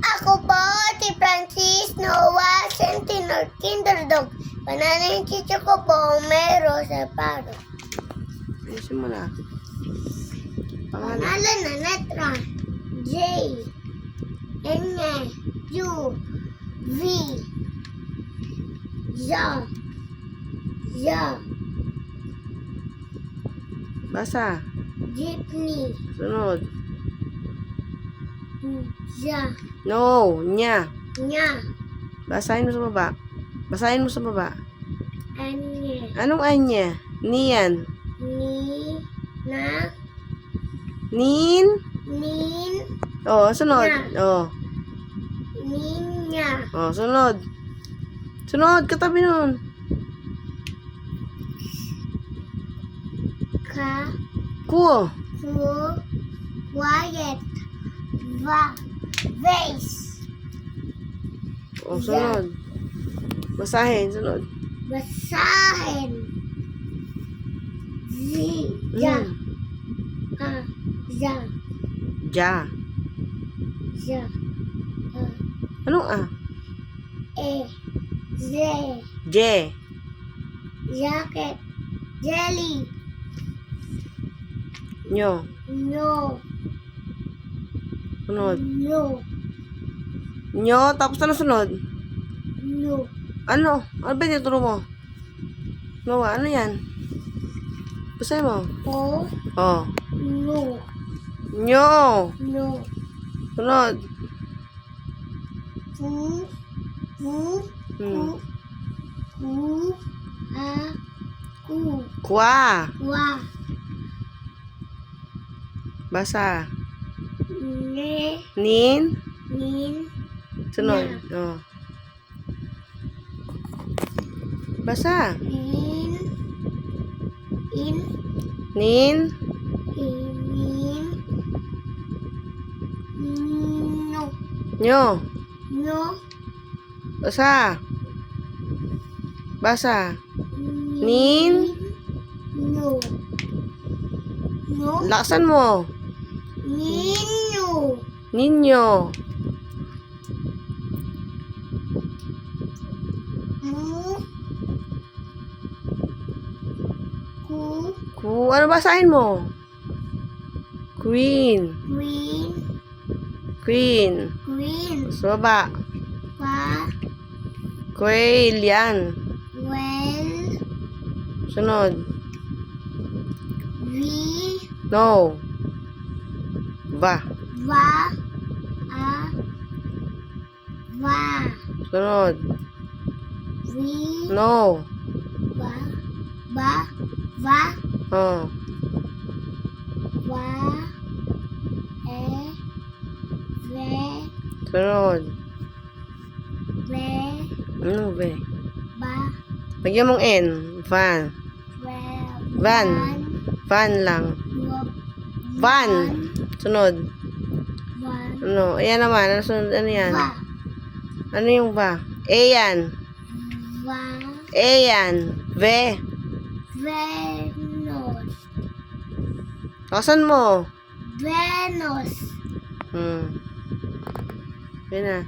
Ako po, si Francis Noah Sentinel Kinderdog. Banana yung chicho ko po, may Rosa Paro. Ayusin mo na. Pangalan. Pangalan na letra. J. N. U. V. Z. Z. Basa. Jeepney. Sunod. Z. No. Nya. Nya. Basahin mo sa baba. Basahin mo sa baba. Anya. Anong anya? Niyan. Ni. Na. Nin. Nin. Oh, sunod. Nya. Oh. Ninya. Oh, sunod. Sunod, katabi nun. Ka. Ku. Ku. Quiet. Va. Vase. Oh, sunod. Basahin, sunod. Basahin. Z. Ja. A. Ja. Ja. Ja. A. Anong A? E. Z. Je. Jacket. Jelly. Nyo. No. Sunod. No. Nyo, tapos ano sunod? No. Ano? Ano ba tinuturo mo? Noah, ano yan? Basahin mo. O. Oh. No. Nyo. No. Sunod. Pu. Pu. Pu. Ku. A. Ku. Kwa. Wa. Basa. Ne. Nin. Nin. Sunod. Oh. Basa. In. In. Nin. In. No. Nyo. No. Basa. Basa. Nin. No. No. Lakasan mo. Nino. Ninyo. Mu. Ku. Ano basahin mo? Queen. Queen. Queen. Queen. Sa baba. Pa. Quail yan. Well. Sunod. Vi. No. Va. Va. A. Va. Sunod. Vi. No. Va. Ba. Va. Oh. Va. E. Ve. Sunod. Ve. Ano ba? Ba. Lagyan mong N. Van. Ve. Van. Van lang. Van. Sunod. Van. Ano? Ayan naman. Ano sunod? Ano yan? Va. Ano yung va? A yan. Va. A yan. Ve. Venus. Lakasan mo. Venus. Yan na.